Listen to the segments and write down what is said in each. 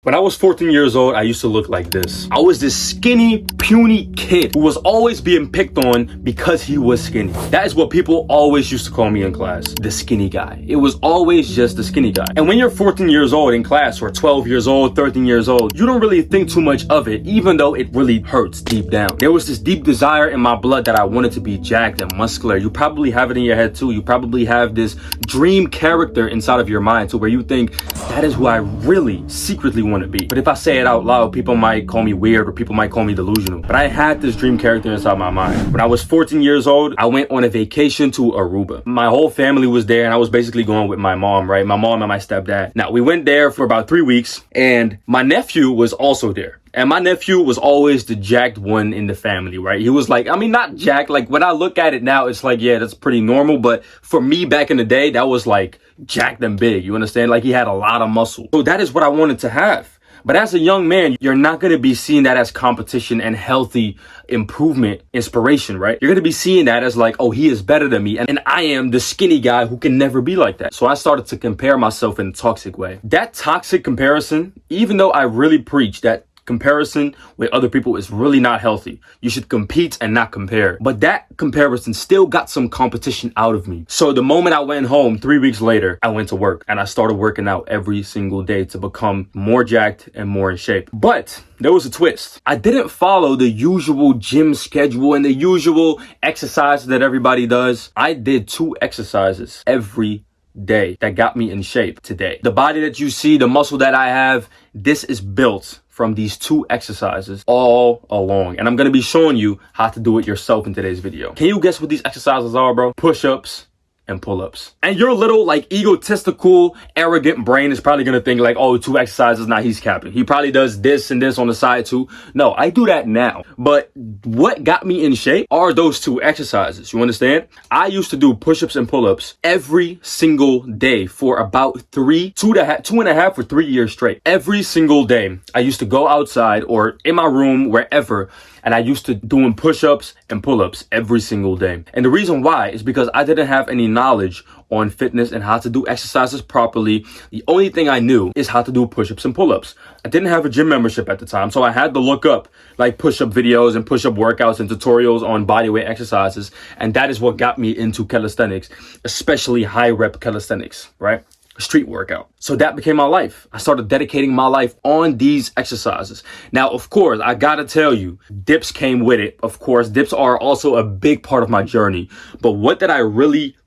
When I was 14 years old, I used to look like this. I was this skinny, puny kid who was always being picked on because he was skinny. That is what people always used to call me in class, the skinny guy. It was always just the skinny guy. And when you're 14 years old in class, or 12 years old, 13 years old, you don't really think too much of it, even though it really hurts deep down. There was this deep desire in my blood that I wanted to be jacked and muscular. You probably have it in your head too. You probably have this dream character inside of your mind to where you think that is who I really secretly want to be. But if I say it out loud, people might call me weird or people might call me delusional. But I had this dream character inside my mind. When I was 14 years old, I went on a vacation to Aruba. My whole family was there and I was basically going with my mom, right? My mom and my stepdad. Now, we went there for about 3 weeks and my nephew was also there. And my nephew was always the jacked one in the family, right? He was like, I mean, not jacked. Like when I look at it now, it's like, yeah, that's pretty normal. But for me back in the day, that was like jacked and big. You understand? Like he had a lot of muscle. So that is what I wanted to have. But as a young man, you're not going to be seeing that as competition and healthy improvement, inspiration, right? You're going to be seeing that as like, oh, he is better than me. And I am the skinny guy who can never be like that. So I started to compare myself in a toxic way. That toxic comparison, even though I really preach that comparison with other people is really not healthy. You should compete and not compare. But that comparison still got some competition out of me. So the moment I went home, 3 weeks later, I went to work and I started working out every single day to become more jacked and more in shape. But there was a twist. I didn't follow the usual gym schedule and the usual exercise that everybody does. I did 2 exercises every day that got me in shape today. The body that you see, the muscle that I have, this is built from these 2 exercises all along. And I'm going to be showing you how to do it yourself in today's video. Can you guess what these exercises are, bro? Push-ups and pull-ups. And your little like egotistical, arrogant brain is probably gonna think like, oh, 2 exercises, now he's capping. He probably does this and this on the side too. No, I do that now. But what got me in shape are those 2 exercises. You understand? I used to do push-ups and pull-ups every single day for about 2.5 or 3 years straight. Every single day, I used to go outside or in my room, wherever, and I used to doing push-ups and pull-ups every single day. And the reason why is because I didn't have any knowledge on fitness and how to do exercises properly. The only thing I knew is how to do push-ups and pull-ups. I didn't have a gym membership at the time, so I had to look up like push-up videos and push-up workouts and tutorials on bodyweight exercises. And that is what got me into calisthenics, especially high rep calisthenics, right? Street workout. So that became my life. I started dedicating my life on these exercises. Now, of course, I gotta tell you, dips came with it. Of course, dips are also a big part of my journey. But what did I really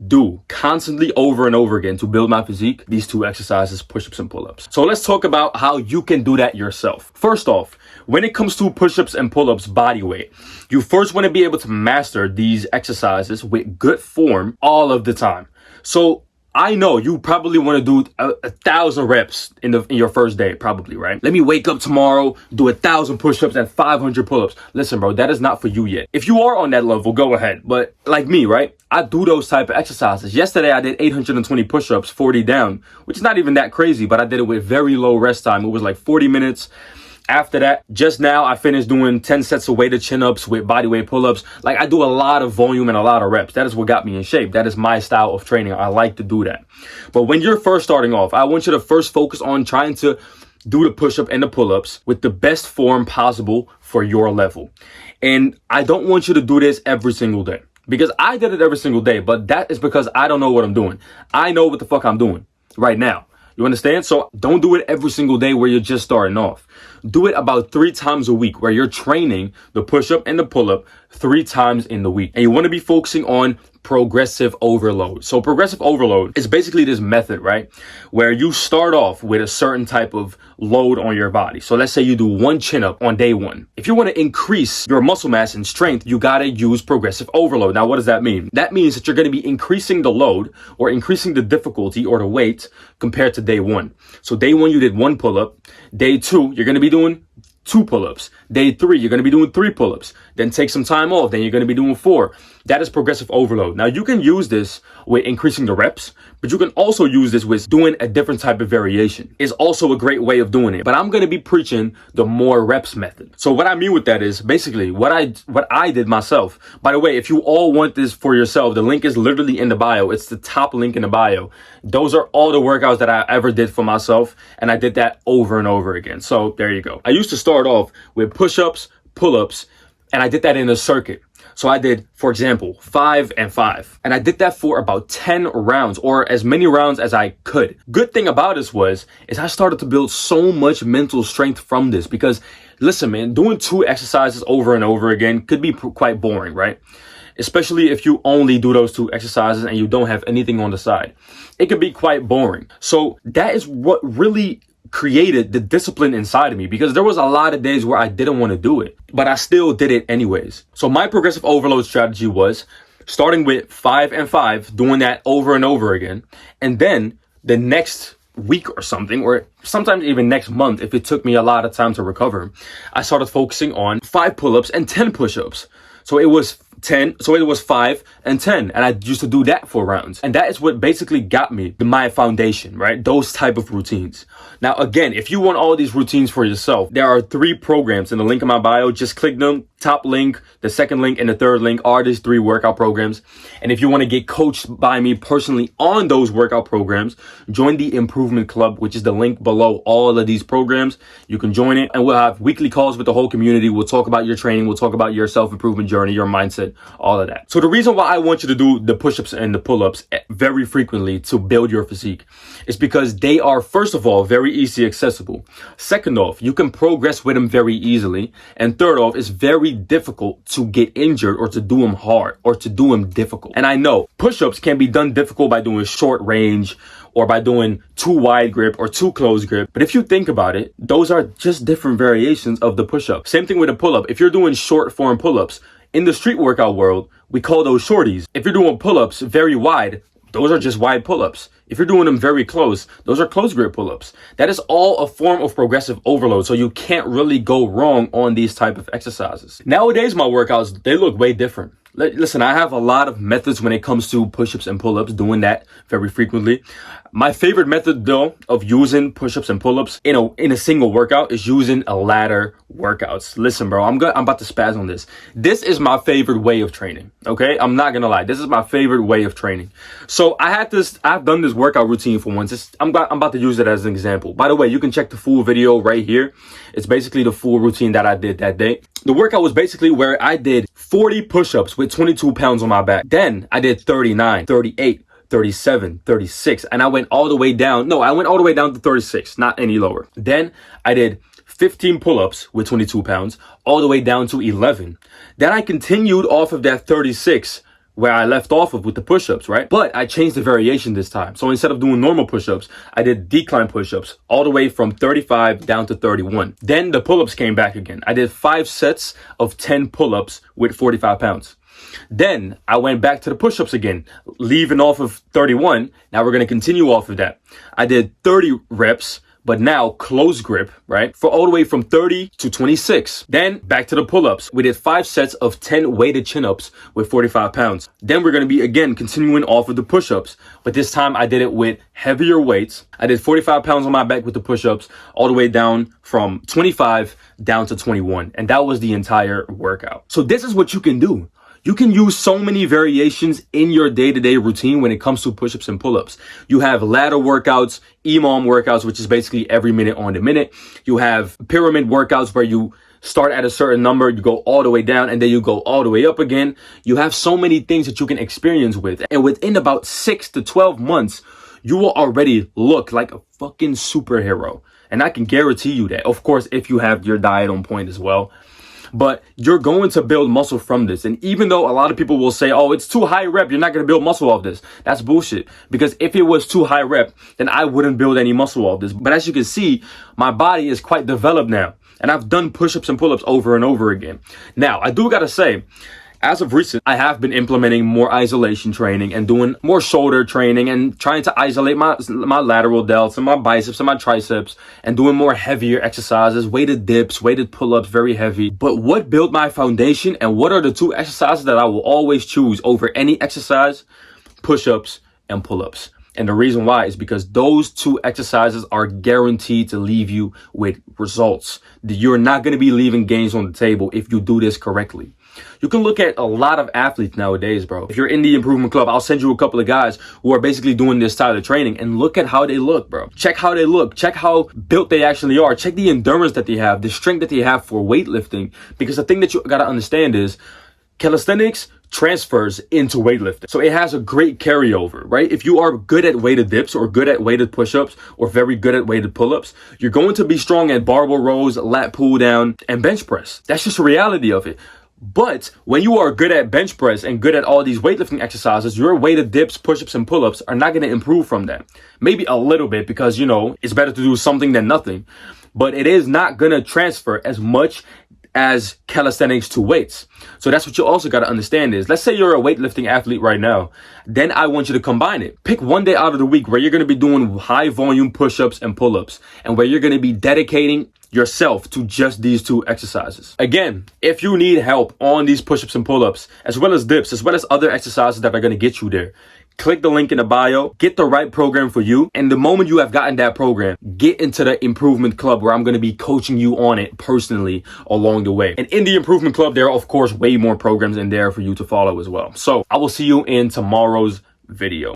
do constantly over and over again to build my physique? These 2 exercises, push-ups and pull-ups. So let's talk about how you can do that yourself. First off, when it comes to push-ups and pull-ups body weight, you first want to be able to master these exercises with good form all of the time. So I know you probably want to do 1,000 reps in your first day, probably, right? Let me wake up tomorrow, do 1,000 push-ups and 500 pull-ups. Listen, bro, that is not for you yet. If you are on that level, go ahead. But like me, right? I do those type of exercises. Yesterday, I did 820 push-ups, 40 down, which is not even that crazy, but I did it with very low rest time. It was like 40 minutes. After that, just now, I finished doing 10 sets of weighted chin-ups with bodyweight pull-ups. Like, I do a lot of volume and a lot of reps. That is what got me in shape. That is my style of training. I like to do that. But when you're first starting off, I want you to first focus on trying to do the push-up and the pull-ups with the best form possible for your level. And I don't want you to do this every single day, because I did it every single day, but that is because I don't know what I'm doing. I know what the fuck I'm doing right now. You understand? So don't do it every single day where you're just starting off. Do it about 3 times a week where you're training the push-up and the pull-up 3 times in the week. And you want to be focusing on progressive overload. So progressive overload is basically this method, right? Where you start off with a certain type of load on your body. So let's say you do 1 chin-up on day 1. If you want to increase your muscle mass and strength, you got to use progressive overload. Now, what does that mean? That means that you're going to be increasing the load or increasing the difficulty or the weight compared to day 1. So day 1, you did 1 pull-up. Day 2, you're going to be doing 2 pull-ups. Day 3, you're going to be doing 3 pull-ups. Then take some time off. Then you're going to be doing 4. That is progressive overload. Now, you can use this with increasing the reps, But you can also use this with doing a different type of variation. It's also a great way of doing it. But I'm going to be preaching the more reps method. So what I mean with that is basically what I did myself. By the way, if you all want this for yourself, the link is literally in the bio. It's the top link in the bio. Those are all the workouts that I ever did for myself. And I did that over and over again. So there you go. I used to start off with push-ups, pull-ups, and I did that in a circuit. So I did, for example, 5 and 5. And I did that for about 10 rounds, or as many rounds as I could. Good thing about this is I started to build so much mental strength from this, because listen, man, doing 2 exercises over and over again could be quite boring, right? Especially if you only do those 2 exercises and you don't have anything on the side. It could be quite boring. So that is what really created the discipline inside of me, because there was a lot of days where I didn't want to do it, but I still did it anyways. So my progressive overload strategy was starting with 5 and 5, doing that over and over again. And then the next week or something, or sometimes even next month, if it took me a lot of time to recover, I started focusing on 5 pull-ups and 10 push-ups. So it was 5 and 10. And I used to do that for rounds. And that is what basically got me my foundation, right? Those type of routines. Now, again, if you want all these routines for yourself, there are 3 programs in the link in my bio. Just click them. Top link, the second link, and the third link are these 3 workout programs. And if you want to get coached by me personally on those workout programs, join the Improvement Club, which is the link below all of these programs. You can join it, and we'll have weekly calls with the whole community. We'll talk about your training. We'll talk about your self-improvement journey, your mindset, all of that. So the reason why I want you to do the push-ups and the pull-ups very frequently to build your physique is because they are, first of all, very easy accessible. Second off, you can progress with them very easily. And third off, it's very difficult to get injured or to do them hard or to do them difficult. And I know push-ups can be done difficult by doing short range or by doing too wide grip or too close grip. But if you think about it, those are just different variations of the push-up. Same thing with a pull-up. If you're doing short form pull-ups, in the street workout world, we call those shorties. If you're doing pull-ups very wide, those are just wide pull-ups. If you're doing them very close, those are close grip pull-ups. That is all a form of progressive overload, so you can't really go wrong on these type of exercises. Nowadays, my workouts, they look way different. Listen, I have a lot of methods when it comes to push-ups and pull-ups, doing that very frequently. My favorite method, though, of using push-ups and pull-ups in a single workout is using a ladder workouts. Listen, bro, I'm about to spaz on this. This is my favorite way of training, okay? I'm not gonna lie. This is my favorite way of training. So I've done this workout routine for once. I'm about to use it as an example. By the way, you can check the full video right here. It's basically the full routine that I did that day. The workout was basically where I did 40 push-ups with 22 pounds on my back. Then I did 39, 38, 37, 36, and I went all the way down. No, I went all the way down to 36, not any lower. Then I did 15 pull-ups with 22 pounds, all the way down to 11. Then I continued off of that 36 where I left off of with the push-ups, right? But I changed the variation this time. So instead of doing normal push-ups, I did decline push-ups all the way from 35 down to 31. Then the pull-ups came back again. I did 5 sets of 10 pull-ups with 45 pounds. Then I went back to the push-ups again, leaving off of 31. Now we're going to continue off of that. I did 30 reps, but now close grip, right? For all the way from 30 to 26. Then back to the pull-ups. We did 5 sets of 10 weighted chin-ups with 45 pounds. Then we're going to be again continuing off of the push-ups, but this time I did it with heavier weights. I did 45 pounds on my back with the push-ups, all the way down from 25 down to 21. And that was the entire workout. So this is what you can do. You can use so many variations in your day-to-day routine when it comes to push-ups and pull-ups. You have ladder workouts, EMOM workouts, which is basically every minute on the minute. You have pyramid workouts where you start at a certain number, you go all the way down, and then you go all the way up again. You have so many things that you can experience with. And within about 6 to 12 months, you will already look like a fucking superhero. And I can guarantee you that. Of course, if you have your diet on point as well. But you're going to build muscle from this. And even though a lot of people will say, oh, it's too high rep, you're not going to build muscle off this. That's bullshit. Because if it was too high rep, then I wouldn't build any muscle off this. But as you can see, my body is quite developed now. And I've done push-ups and pull-ups over and over again. Now, I do got to say, as of recent, I have been implementing more isolation training and doing more shoulder training and trying to isolate my lateral delts and my biceps and my triceps and doing more heavier exercises, weighted dips, weighted pull-ups, very heavy. But what built my foundation and what are the 2 exercises that I will always choose over any exercise? Push-ups and pull-ups. And the reason why is because those two exercises are guaranteed to leave you with results. You're not going to be leaving gains on the table if you do this correctly. You can look at a lot of athletes nowadays, bro. If you're in the improvement club, I'll send you a couple of guys who are basically doing this style of training, and look at how they look, bro. Check how they look. Check how built they actually are. Check the endurance that they have, the strength that they have for weightlifting. Because the thing that you gotta understand is calisthenics transfers into weightlifting. So it has a great carryover, right? If you are good at weighted dips or good at weighted push-ups or very good at weighted pull-ups, you're going to be strong at barbell rows, lat pull down, and bench press. That's just the reality of it. But when you are good at bench press and good at all these weightlifting exercises, your weighted dips, push-ups, and pull-ups are not going to improve from that. Maybe a little bit because, you know, it's better to do something than nothing. But it is not going to transfer as much as calisthenics to weights. So that's what you also got to understand is, let's say you're a weightlifting athlete right now, then I want you to combine it. Pick one day out of the week where you're going to be doing high volume push-ups and pull-ups, and where you're going to be dedicating yourself to just these two exercises. Again, if you need help on these push-ups and pull-ups, as well as dips, as well as other exercises that are going to get you there, click the link in the bio, get the right program for you. And the moment you have gotten that program, get into the improvement club where I'm going to be coaching you on it personally along the way. And in the improvement club, there are of course way more programs in there for you to follow as well. So I will see you in tomorrow's video.